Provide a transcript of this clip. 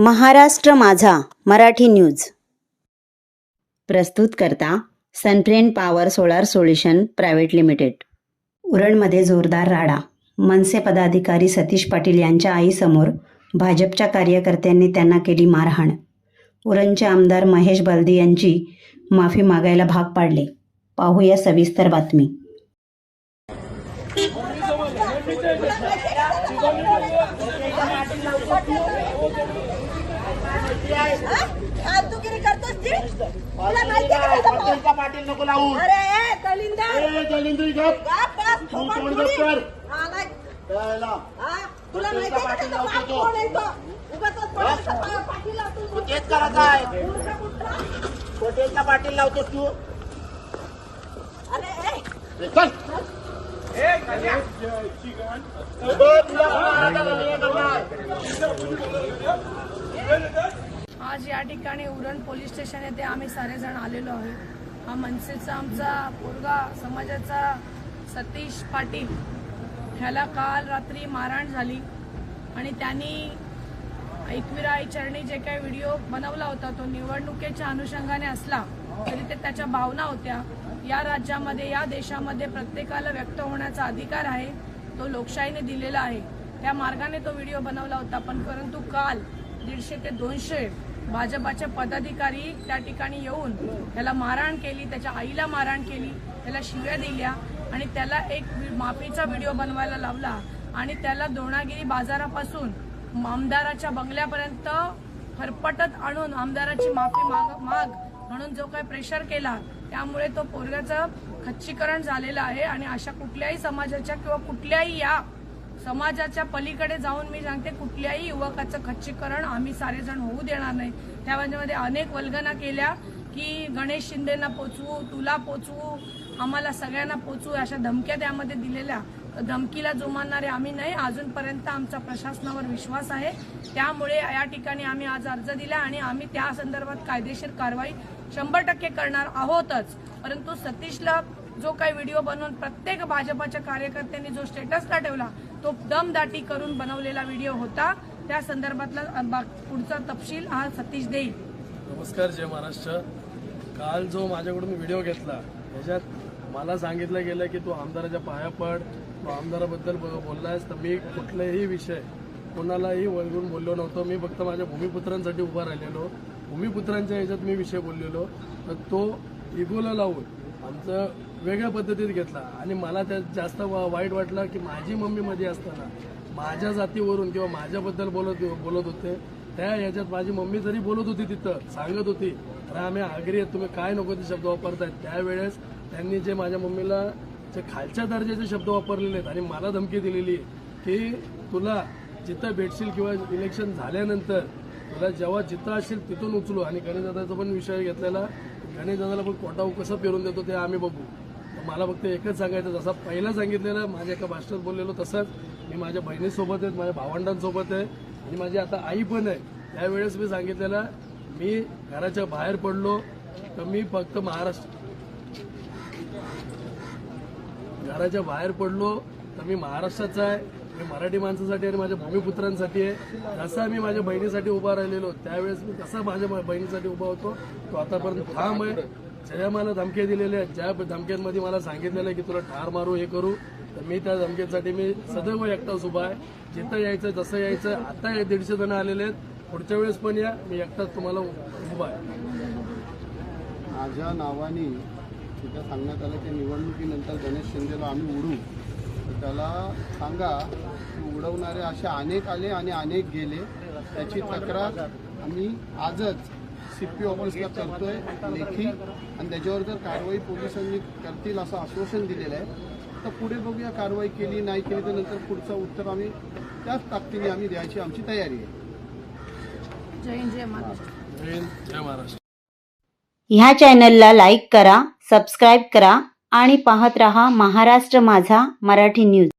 महाराष्ट्र माझा मराठी न्यूज प्रस्तुत करता Sunfriend power solar solution private limited. उरणमध्ये जोरदार राडा। मनसे पदाधिकारी सतीश पाटील यांच्या आईसमोर भाजपच्या कार्यकर्त्यांनी त्यांना केली मारहाण। उरणचे आमदार महेश बलदी यांची माफी मागायला भाग पाडले। पाहूया सविस्तर बातमी। फालतूगिरी करतोस ती? तुला माहिती आहे का त्याचा पाटील नको लावू। अरे दलिंदर दलिंद्री गप बस तोंड गप कर। आलाय त्याला तुला माहिती आहे का त्याचा बाप कोण आहे तो? उगाचच पडायचा पाटील लावतो तू तेच करायचं आहे। पटेलचा पाटील लावतोस तू। अरे चल आज या ठिकाणी उरण पोलीस स्टेशन येथे आम्ही सारेजण आलेलो आहोत। हा मनसेचा आमचा पोरगा समाजाचा सतीश पाटील ह्याला काल रात्री मारहाण झाली आणि त्यांनी एकविराई चरणी जे काही व्हिडिओ बनवला होता तो निवडणुकीच्या अनुषंगाने असला तरी ते त्याच्या भावना होत्या। या राज्यामध्ये या देशामध्ये प्रत्येकाला व्यक्त होण्याचा अधिकार आहे, तो लोकशाहीने दिलेला आहे। त्या मार्गाने तो व्हिडिओ बनवला होता, परंतु काल 150 ते 200 भाजपाचे पदाधिकारी त्या ठिकाणी येऊन त्याला मारहाण केली, त्याच्या आईला मारहाण केली, त्याला शिव्या दिल्या आणि त्याला एक माफीचा व्हिडिओ बनवायला लावला आणि त्याला दोणागिरी बाजारापासून आमदाराच्या बंगल्यापर्यंत फरफटत आणून आमदाराची माफी माग म्हणून जो काही प्रेशर केला, त्यामुळे तो पोरगाचं खच्चीकरण झालेलं आहे। आणि अशा कुठल्याही समाजाच्या किंवा कुठल्याही या समाजाच्या पलीकडे जाऊन मी सांगते कुठल्याही युवकाचं खच्चीकरण आम्ही सारेजण होऊ देणार नाही। त्यामध्ये अनेक वल्गना केल्या की गणेश शिंदेना पोचवू, तुला पोचवू, आम्हाला सगळ्यांना पोचवू, अशा धमक्या त्यामध्ये दिलेल्या। धमकीला जुमानणारे आम्ही नाही, अजूनपर्यंत आमचा प्रशासनावर विश्वास आहे। त्यामुळे या ठिकाणी आम्ही आज अर्ज दिला आणि आम्ही त्या संदर्भात कायदेशीर कारवाई 100% करणार आहोतच। परंतु सतीशला जो काही व्हिडिओ बनवून प्रत्येक भाजपाच्या कार्यकर्त्यांनी जो स्टेटसला ठेवला तो दमदाटी करून बनवलेला व्हिडिओ होता। त्या संदर्भातला पुढचा तपशील हा सतीश देईल। नमस्कार, जय महाराष्ट्र। काल जो माझ्याकडून व्हिडिओ घेतला त्याच्यात मला सांगितलं गेलं की तू आमदाराच्या पाया पड, तू आमदाराबद्दल बोललायस, तर मी कुठलाही विषय कोणालाही वळवून बोललो नव्हतो। मी फक्त माझ्या भूमिपुत्रांसाठी उभा राहिलेलो, भूमिपुत्रांच्या ह्याच्यात मी विषय बोललेलो, तर तो इगोला लावून आमचं वेगळ्या पद्धतीत घेतला आणि मला त्यात जास्त वाईट वाटलं की माझी मम्मी मध्ये असताना माझ्या जातीवरून किंवा माझ्याबद्दल बोलत होते। त्या ह्याच्यात माझी मम्मी जरी बोलत होती, तिथं सांगत होती अरे आम्ही आगरी आहेत, तुम्ही काय नको ते शब्द वापरतायत, त्यावेळेस त्यांनी जे माझ्या मम्मीला जे खालच्या दर्जाचे शब्द वापरलेले आहेत आणि मला धमकी दिलेली की तुला जिथं भेटशील किंवा इलेक्शन झाल्यानंतर तुला जेव्हा जिथं असेल तिथून उचलू, आणि गणेशदादाचा पण विषय घेतलेला, गणेशदादाला पण कोटाव कसं पेरून देतो ते आम्ही बघू। मला फक्त एकच सांगायचं, जसं पहिला सांगितलेलं माझ्या एका भाषणात बोललेलो तसंच मी माझ्या बहिणीसोबत आहे, माझ्या भावंडांसोबत आहे आणि माझी आता आई पण आहे। त्यावेळेस मी सांगितलेलं मी घराच्या बाहेर पडलो तर मी फक्त घराच्या बाहेर पडलो तर मी महाराष्ट्राचा आहे, मी मराठी माणसासाठी आणि माझ्या भूमिपुत्रांसाठी आहे। जसा मी माझ्या बहिणीसाठी उभा राहिलेलो त्यावेळेस मी कसा माझ्या बहिणीसाठी उभा होतो तो आतापर्यंत ठाम आहे। ज्या मला धमक्या दिलेल्या आहेत, ज्या धमक्यांमध्ये मला सांगितलेलं आहे की तुला ठार मारू हे करू, तर मी त्या धमक्यांसाठी मी सदैव एकटाच उभा आहे। जिथं यायचं जसं यायचं, आता 150 जण आलेले आहेत, पुढच्या वेळेस पण या, मी एकटाच तुम्हाला उभा आहे। माझ्या नावाने तिथं सांगण्यात आलं की निवडणुकीनंतर गणेश शिंदेला आम्ही उडू, तर त्याला सांगा की उडवणारे असे अनेक आले आणि अनेक गेले। त्याची तक्रार आम्ही आजच CP ऑफिसला करतोय लेखी, आणि त्याच्यावर जर कारवाई पोलिसांनी करतील असं आश्वासन दिलेलं आहे। तर पुढे बघूया, कारवाई केली नाही केली तर नंतर पुढचं उत्तर आम्ही त्याच ताकदीने आम्ही द्यायची आमची तयारी आहे। जय हिंद, जय महाराष्ट्र। जय हिंद, जय महाराष्ट्र। ह्या चॅनलला लाईक करा, सबस्क्राईब करा आणि पाहत रहा महाराष्ट्र माझा मराठी न्यूज।